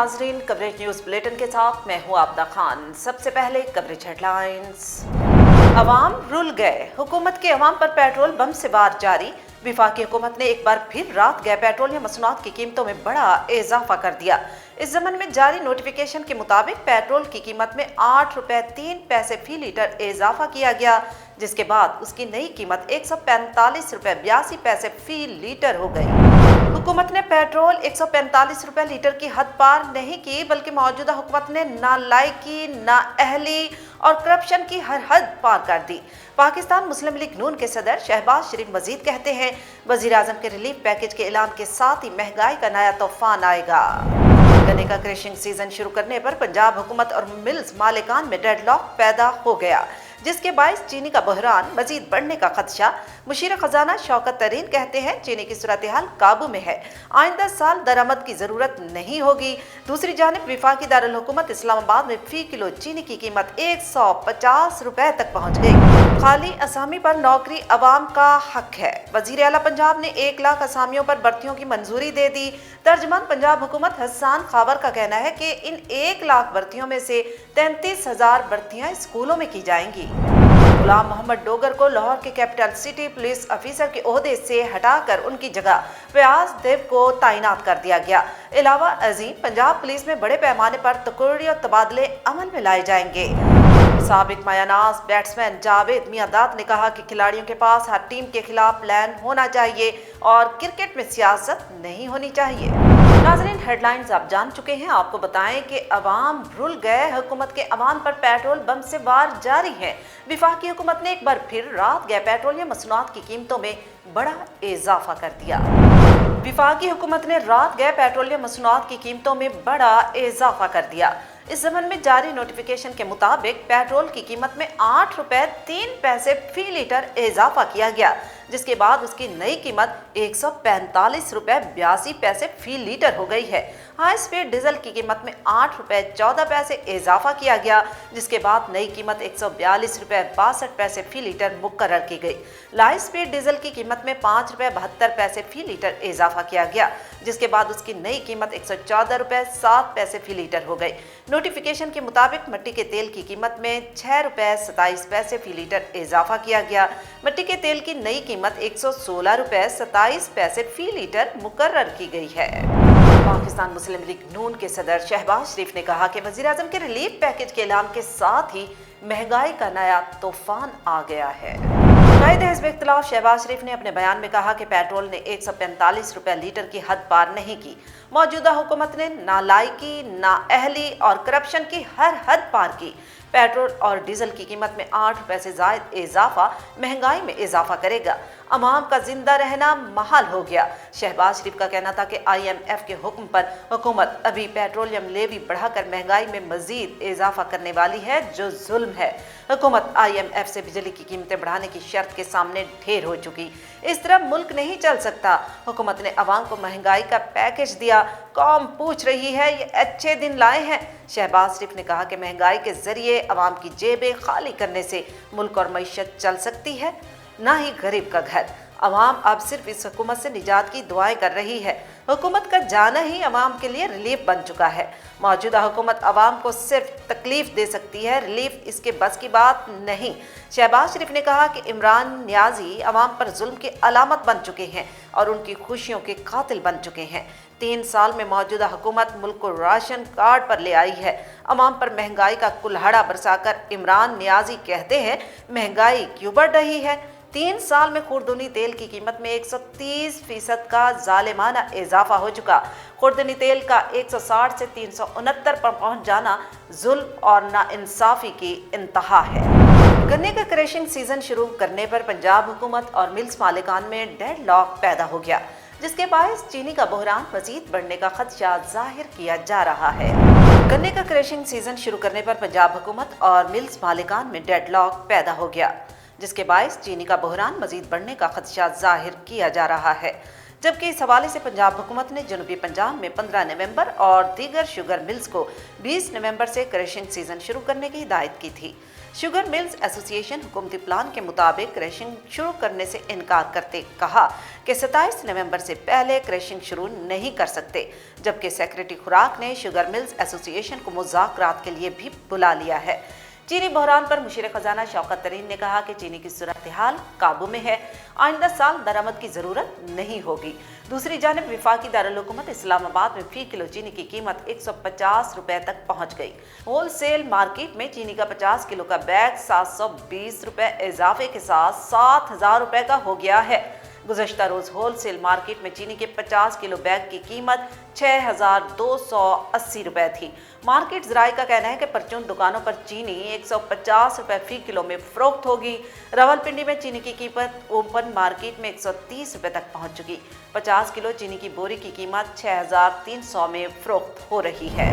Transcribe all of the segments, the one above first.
नाजरीन, coverage news bulletin के साथ मैं हूं आबदा खान। सबसे पहले कवरेज हेडलाइंस। अवाम रुल गए, हुकूमत के अवाम पर पेट्रोल बम से वार जारी। विफाकी हुकूमत ने एक बार फिर रात गए पेट्रोल या मसनूआत की कीमतों में बड़ा इजाफा कर दिया। इस ज़मन में जारी नोटिफिकेशन के मुताबिक पेट्रोल की कीमत में 8 रुपए 3 पैसे फी लीटर इजाफा किया गया, जिसके बाद उसकी नई कीमत 145 रुपए 82 पैसे फी लीटर हो गई। हुकूमत ने पेट्रोल 145 रुपए लीटर की हद पार नहीं की, बल्कि मौजूदा हुकूमत ने नालायकी, नाअहली और करप्शन की हर हद पार कर दी। पाकिस्तान मुस्लिम लीग नून के सदर शहबाज शरीफ मजीद कहते हैं, वजीर आजम के रिलीफ पैकेज के ऐलान के साथ ही महंगाई का नया तूफान आएगा। गन्ने का क्रशिंग सीजन शुरू करने पर पंजाब हुकूमत और मिल्स मालिकान में डेडलॉक पैदा हो गया, जिसके बायस चीनी का बहरान मजीद बढ़ने का खदशा। मुशीर खजाना शौकत तरीन कहते हैं, चीनी की सूरत हाल काबू में है, आइंदा साल दरामद की जरूरत नहीं होगी। दूसरी जानिब विफाकी दारुल हुकूमत इस्लामाबाद में फी किलो चीनी की कीमत 150 रुपए तक पहुंच गई। खाली असामी पर नौकरी अवाम का हक है। वजीर आला पंजाब ने 1 लाख असामियों पर भर्तियों की मंजूरी दे दी। तर्जमान पंजाब हुकूमत हसन खावर का कहना है कि इन 1 लाख भर्तियों में से 33,000 भर्तियां स्कूलों में की जाएंगी। गुलाम मोहम्मद डोगर को लाहौर के कैपिटल सिटी पुलिस ऑफिसर के ओहदे से हटाकर उनकी जगह फयाज देव को तैनात कर दिया गया। अलावा अजीम पंजाब पुलिस में बड़े पैमाने पर तकर्री और तबादले अमल में लाए जाएंगे। साबिक मायानाज बैट्समैन जावेद मियांदाद ने कहा कि खिलाड़ियों के पास हर टीम के खिलाफ प्लान होना चाहिए और क्रिकेट में सियासत नहीं होनी चाहिए। नाज़रीन, हेडलाइंस आप जान चुके हैं। आपको बताएं कि अवाम रुल गए, हुकूमत के अवाम पर पेट्रोल बम से वार जारी है। विफाकी हुकूमत ने एक बार फिर रात गए पेट्रोल या मसनूआत की कीमतों में बड़ा इजाफा कर दिया। विफाकी हुकूमत ने रात गए पेट्रोल या मसनूआत की कीमतों में बड़ा इजाफा कर दिया। इस ज़मन में जारी नोटिफिकेशन के मुताबिक पेट्रोल की कीमत में 8 रुपए 3 पैसे फी लीटर इजाफा किया गया, जिसके बाद उसकी नई कीमत 145 रुपए 82 पैसे फी लीटर हो गई है। हाई स्पीड डीजल की कीमत में 8 रुपए 14 पैसे इजाफा किया गया, जिसके बाद नई कीमत 142 रुपए 62 पैसे फी लीटर मुकर्रर की गई। लाइट स्पीड डीजल की कीमत में 5 रुपए 72 पैसे फी लीटर इजाफा किया गया, जिसके बाद उसकी नई कीमत 114 रुपए 7 पैसे फी लीटर हो गई। नोटिफिकेशन के मुताबिक मिट्टी के तेल की कीमत में 6 रुपए 27 पैसे फी लीटर इजाफा किया गया। मिट्टी के तेल की नई कीमत 116 रुपए 27 पैसे फी लीटर मुकर्रर की गई है। पाकिस्तान मुस्लिम लीग नून के सदर शहबाज शरीफ ने कहा कि वजीर आजम के रिलीफ पैकेज के ऐलान के साथ ही महंगाई का नया तूफान आ गया है। कायदे हिज़्ब इख्तिलाफ शहबाज शरीफ ने अपने बयान में कहा कि पेट्रोल ने 145 रुपए लीटर की हद पार नहीं की। मौजूदा हुकूमत ने नालायकी, नाअहली और करप्शन की हर हद पार की। पेट्रोल और डीजल की कीमत में 8 रुपए से ज़ायद इजाफा महंगाई में इजाफा करेगा। अवाम का जिंदा रहना महाल हो गया। शहबाज शरीफ का कहना था कि IMF के हुक्म पर हुकूमत अभी पेट्रोलियम लेवी बढ़ाकर महंगाई में मजीद इजाफा करने वाली है, जो जुल्म है। हुकूमत IMF से बिजली की कीमतें बढ़ाने की शर्त के सामने ढेर हो चुकी। इस तरह मुल्क नहीं चल सकता। हुकूमत ने अवाम को महंगाई का पैकेज दिया, कौम पूछ रही है ये अच्छे दिन लाए हैं। शहबाज शरीफ ने कहा कि महंगाई के जरिए अवाम की जेबें खाली करने से मुल्क और मईशत चल सकती है, ना ही गरीब का घर। अवाम अब सिर्फ इस हुकूमत से निजात की दुआएं कर रही है। हुकूमत का जाना ही अवाम के लिए रिलीफ बन चुका है। मौजूदा हुकूमत अवाम को सिर्फ तकलीफ दे सकती है, रिलीफ इसके बस की बात नहीं। शहबाज शरीफ ने कहा कि इमरान नियाजी अवाम पर जुल्म की अलामत बन चुके हैं और उनकी खुशियों के कातिल बन चुके हैं। 3 साल में मौजूदा हुकूमत मुल्क को राशन कार्ड पर ले आई है। अवाम पर महंगाई का कुल्हाड़ा बरसाकर इमरान नियाजी कहते हैं, महंगाई क्यों बढ़ रही है। 3 साल में खुर्दनी तेल की कीमत में 130% का जालिमाना इजाफा हो चुका। खुर्दनी तेल का 160 से 369 पर पहुंच जाना जुल्म और नाइंसाफी की इंतहा है। गन्ने का क्रशिंग सीजन शुरू करने पर पंजाब हुकूमत और मिल्स मालिकान में डेडलॉक पैदा हो गया, जिसके बायस चीनी का बहरान मजीद बढ़ने का खदशा जाहिर किया जा रहा है। गन्ने का क्रशिंग सीजन शुरू करने पर पंजाब हुकूमत और मिल्स मालिकान में डेडलॉक पैदा हो गया, जिसके बायस चीनी का बहरान मजीद बढ़ने का खदशा जाहिर किया जा रहा है। जबकि इस हवाले से पंजाब हुकूमत ने जनूबी पंजाब में 15 नवंबर और दीगर शुगर मिल्स को 20 नवंबर से क्रशिंग सीजन शुरू करने की हिदायत की थी। शुगर मिल्स एसोसिएशन हुकूमती प्लान के मुताबिक क्रशिंग शुरू करने से इनकार करते कहा कि 27 नवंबर से पहले क्रशिंग शुरू नहीं कर सकते, जबकि सेक्रेटरी खुराक ने शुगर मिल्स एसोसिएशन को मुज़ाकरात के लिए भी बुला लिया है। चीनी बहरान पर मुशीर खजाना शौकत तरीन ने कहा कि चीनी की सूरत हाल काबू में है, आइंदा साल दरामद की जरूरत नहीं होगी। दूसरी जानिब विफाकी दारुल हुकूमत इस्लामाबाद में फी किलो चीनी की कीमत 150 रुपए तक पहुंच गई। होल सेल मार्केट में चीनी का 50 किलो का बैग 720 रुपए इजाफे के साथ 7,000 रुपए का हो गया है। गुज़श्ता रोज होल सेल मार्केट में चीनी के 50 किलो बैग की कीमत 6,280 रुपए थी। मार्केट ज़राए का कहना है कि परचून दुकानों पर चीनी 150 रुपए फी किलो में फरोख्त होगी। रावलपिंडी में चीनी की कीमत ओपन मार्केट में 130 रुपए तक पहुंच चुकी। 50 किलो चीनी की बोरी की कीमत 6,300 में फरोख्त हो रही है।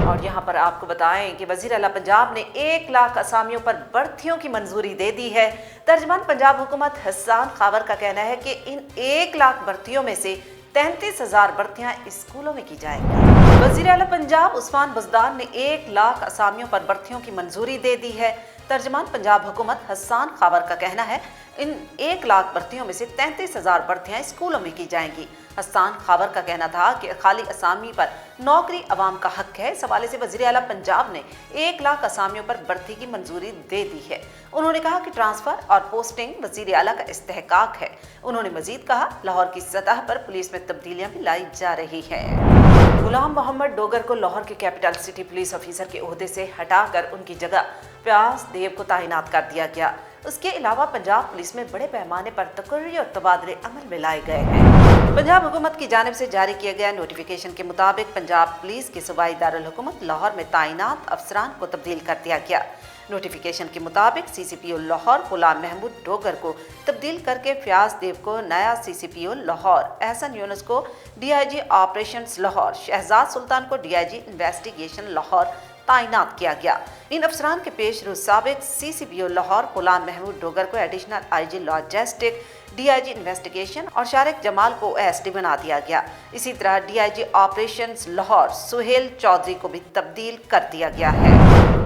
और यहाँ पर आपको बताएं कि वज़ीर आला पंजाब ने 1 लाख असामियों पर भर्तियों की मंजूरी दे दी है। तर्जमान पंजाब हुकूमत हसन खावर का कहना है कि इन 1 लाख भर्तियों में से 33,000 भर्तियां स्कूलों में की जाएंगी। वज़ीर आला पंजाब उस्मान बुज़दार ने 1 लाख असामियों पर भर्तियों की मंजूरी दे दी है। तर्जमान पंजाब हुकूमत हसन खावर का कहना है इन 1 लाख भर्तियों में से 33,000 भर्तियां स्कूलों में की जाएंगी। हसन खावर का कहना था कि खाली असामी पर नौकरी अवाम का हक है। इस हवाले से वज़ीर आला पंजाब ने 1 लाख असामियों पर भर्ती की मंजूरी दे दी है। उन्होंने कहा कि ट्रांसफर और पोस्टिंग वज़ीर आला का इस्तेहकाक है। उन्होंने मजीद कहा लाहौर की सतह पर पुलिस में तब्दीलियां भी लाई जा रही हैं। गुलाम मोहम्मद डोगर को लाहौर के कैपिटल सिटी पुलिस ऑफिसर के ओहदे से हटाकर उनकी जगह व्यास देव को तैनात कर दिया गया। उसके अलावा पंजाब पुलिस में बड़े पैमाने पर तकर्री और तबादले अमल में लाए गए हैं। पंजाब हुकूमत की जानिब से जारी किए गए नोटिफिकेशन के मुताबिक पंजाब पुलिस के सूबाई दारुल हुकूमत लाहौर में तैनात अफसरान को तब्दील कर दिया गया। नोटिफिकेशन के मुताबिक CCPO लाहौर गुलाम महमूद डोगर को तब्दील करके फ्याज देव को नया CCPO लाहौर, एहसन यूनुस को DIG ऑपरेशंस लाहौर, शहजाद सुल्तान को DIG इन्वेस्टिगेशन लाहौर तैनात किया गया। इन अफसरान के पेश रू साबिक CCPO लाहौर गुलाम महमूद डोगर को additional IG logistic, DIG investigation और शारिक जमाल को OSD बना दिया गया। इसी तरह DIG ऑपरेशंस लाहौर सुहेल चौधरी को भी तब्दील कर दिया गया है।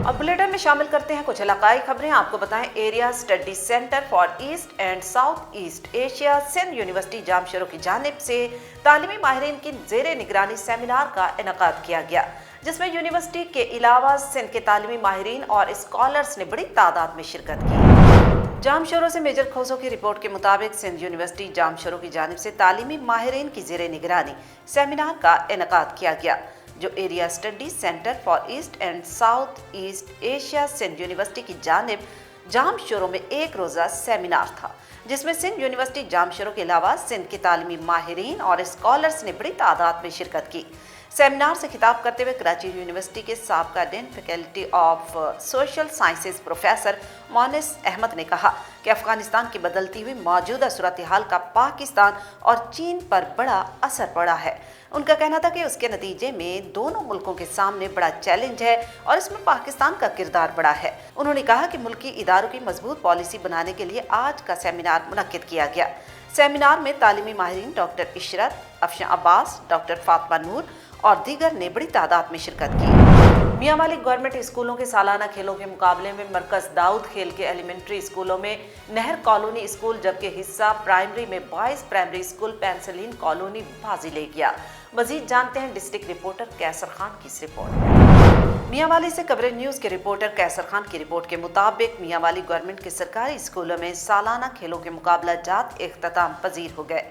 अब बुलेटिन में शामिल करते हैं कुछ इलाकाई खबरें। आपको बताएं area study centre for East and South East Asia Sindh university Jamshoro की जानिब से तालीमी माहिरीन की ज़ेरे निगरानी सेमिनार का इनेकाद किया गया, जिसमें यूनिवर्सिटी के अलावा सिंध के तालीमी माहिरीन और स्कॉलर्स ने बड़ी तादाद में शिरकत की। जामशरो से मेजर खोसो की रिपोर्ट के मुताबिक सिंध यूनिवर्सिटी जामशरो की जानिब से तालीमी माहिरीन की ज़ेरे निगरानी सेमिनार का इनेकाद किया गया, जो Area study centre for East and South East Asia Sindh University की जानिब जामशरो में एक रोज़ा सेमिनार था, जिसमें सिंध यूनिवर्सिटी जामशरो के अलावा सिंध के तालीमी माहिरीन और स्कॉलर्स ने बड़ी तादाद में शिरकत की। सेमिनार से खिताब करते हुए कराची यूनिवर्सिटी के साबका dean faculty of social sciences professor Monis Ahmed ने कहा कि अफगानिस्तान की बदलती हुई मौजूदा सूरत हाल का पाकिस्तान और चीन पर बड़ा असर पड़ा है। उनका कहना था कि उसके नतीजे में दोनों मुल्कों के सामने बड़ा चैलेंज है और इसमें पाकिस्तान का किरदार बड़ा है। उन्होंने कहा कि मुल्की इदारों की मजबूत पॉलिसी बनाने के लिए आज का सेमिनार मुनक्किद किया गया। सेमिनार में तालीमी माहिरीन डॉक्टर इशरत, अफशा अब्बास, डॉक्टर फातिमा नूर और दीगर ने बड़ी तादाद में शिरकत की। मियां वाली गवर्नमेंट स्कूलों के सालाना खेलों के मुकाबले में मरकज दाऊद खेल के एलिमेंट्री स्कूलों में नहर कॉलोनी स्कूल, जबकि हिस्सा प्राइमरी में boys primary school penicillin colony बाजी ले गया। मजीद जानते हैं डिस्ट्रिक्ट रिपोर्टर कैसर खान की इस रिपोर्ट। मियांवाली से कवरेज न्यूज़ के रिपोर्टर कैसर खान की रिपोर्ट के मुताबिक मियांवाली गवर्नमेंट के सरकारी स्कूलों में सालाना खेलों के मुकाबला जात इख्तिताम पजीर हो गए।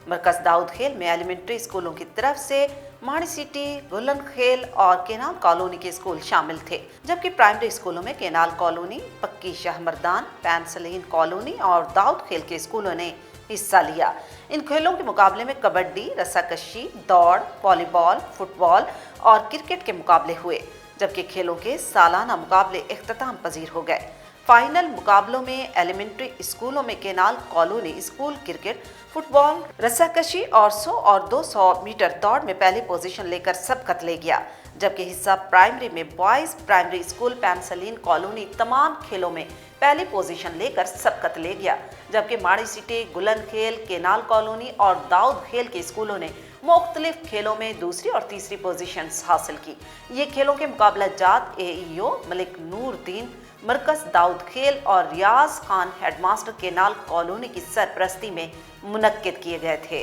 मरकज दाऊद खेल में एलिमेंट्री स्कूलों की तरफ से माड़ी सिटी, बुलंद खेल और केनाल कॉलोनी के स्कूल शामिल थे, जबकि प्राइमरी स्कूलों में केनाल कॉलोनी, पक्की शाहमर्दान, पेंसिलिन कॉलोनी और दाऊद खेल के स्कूलों ने हिस्सा लिया। इन खेलों के मुकाबले में कबड्डी, रस्साकशी, दौड़, वॉलीबॉल, फुटबॉल और क्रिकेट के मुकाबले हुए, जबकि खेलों के सालाना मुकाबले इख्तिताम पजीर हो गए। फाइनल मुकाबलों में एलिमेंट्री स्कूलों में canal colony school cricket, football, रस्साकशी और 100 और 200 मीटर दौड़ में पहली पोजीशन लेकर सबकत ले गया, जबकि हिस्सा प्राइमरी में boys primary school penicillin colony तमाम खेलों में पहली पोजीशन लेकर सबकत ले गया, जबकि माड़ी सिटी, गुलन खेल, केनाल कॉलोनी और दाऊद खेल के स्कूलों ने मुख्तलिफ खेलों में दूसरी और तीसरी पोजीशंस हासिल की। ये खेलों के मुकाबला जात AEO मलिक नूरुद्दीन मरकज दाऊद खेल और रियाज खान हेडमास्टर केनाल कॉलोनी की सरपरस्ती में मुनक्किद किए गए थे।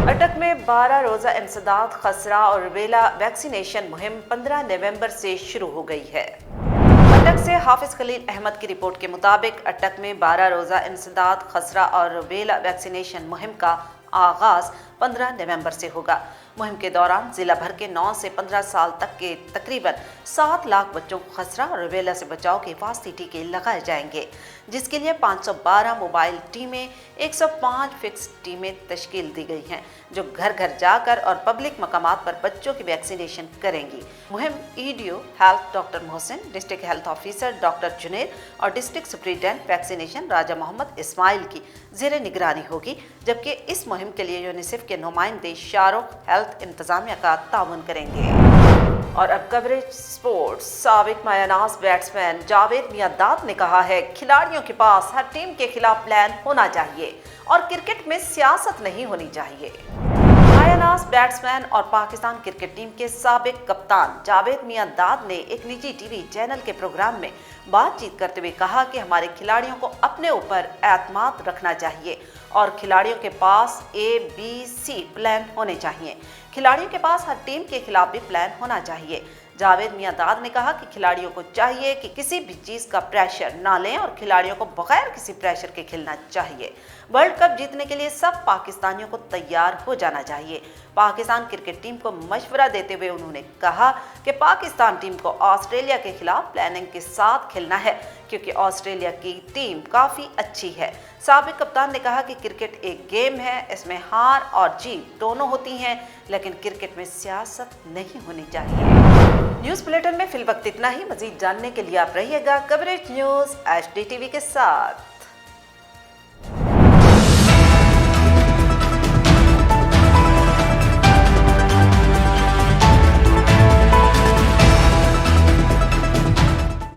अटक में 12 रोज़ा इंसदाद खसरा और रूबेला वैक्सीनेशन मुहिम 15 नवंबर से शुरू हो गई है। अटक से हाफिज खलील अहमद की रिपोर्ट के मुताबिक अटक में 12 रोज़ा इंसदाद खसरा और रूबेला वैक्सीनेशन मुहिम का आगाज 15 नवंबर से होगा। मुहिम के दौरान जिला भर के 9 से 15 साल तक के तकरीबन 7 लाख बच्चों को खसरा और रूबेला से बचाव के हिफाजती टीके लगाए जाएंगे, जिसके लिए 512 मोबाइल टीमें, 105 फिक्स टीमें तश्कील दी गई हैं, जो घर घर जाकर और पब्लिक मकामात पर बच्चों की वैक्सीनेशन करेंगी। मुहिम EDO health doctor Mohsin, district health officer doctor Juner और डिस्ट्रिक्ट सुप्रिटेंडेंट वैक्सीनेशन राजा मोहम्मद इस्माइल की ज़ेरे निगरानी होगी, जबकि इस मुहिम के लिए यूनिसेफ के नुमाइंदे शाहरुख हेल्थ इंतजामिया का ताउन करेंगे। और अब कवरेज स्पोर्ट्स। साबिक मायानाज बैट्समैन जावेद मियांदाद ने कहा है, खिलाड़ियों के पास हर टीम के खिलाफ प्लान होना चाहिए और क्रिकेट में सियासत नहीं होनी चाहिए। मायानाज बैट्समैन और पाकिस्तान क्रिकेट टीम के साबिक कप्तान जावेद मियांदाद ने एक निजी टीवी चैनल के प्रोग्राम में बातचीत करते हुए कहा कि हमारे खिलाड़ियों को अपने ऊपर एतमाद रखना चाहिए और खिलाड़ियों के पास ABC प्लान होने चाहिए। खिलाड़ियों के पास हर टीम के खिलाफ भी प्लान होना चाहिए। जावेद मियांदाद ने कहा कि खिलाड़ियों को चाहिए कि किसी भी चीज़ का प्रेशर ना लें और खिलाड़ियों को बगैर किसी प्रेशर के खेलना चाहिए। वर्ल्ड कप जीतने के लिए सब पाकिस्तानियों को तैयार हो जाना चाहिए। पाकिस्तान क्रिकेट टीम को मशवरा देते हुए उन्होंने कहा कि पाकिस्तान टीम को ऑस्ट्रेलिया के खिलाफ प्लानिंग के साथ खेलना है, क्योंकि ऑस्ट्रेलिया की टीम काफ़ी अच्छी है। साबिक कप्तान ने कहा कि क्रिकेट एक गेम है, इसमें हार और जीत दोनों होती हैं, लेकिन क्रिकेट में सियासत नहीं होनी चाहिए। न्यूज़ बुलेटिन में फिल वक्त इतना ही। मजीद जानने के लिए आप रहिएगा कवरेज न्यूज़ HD TV के साथ।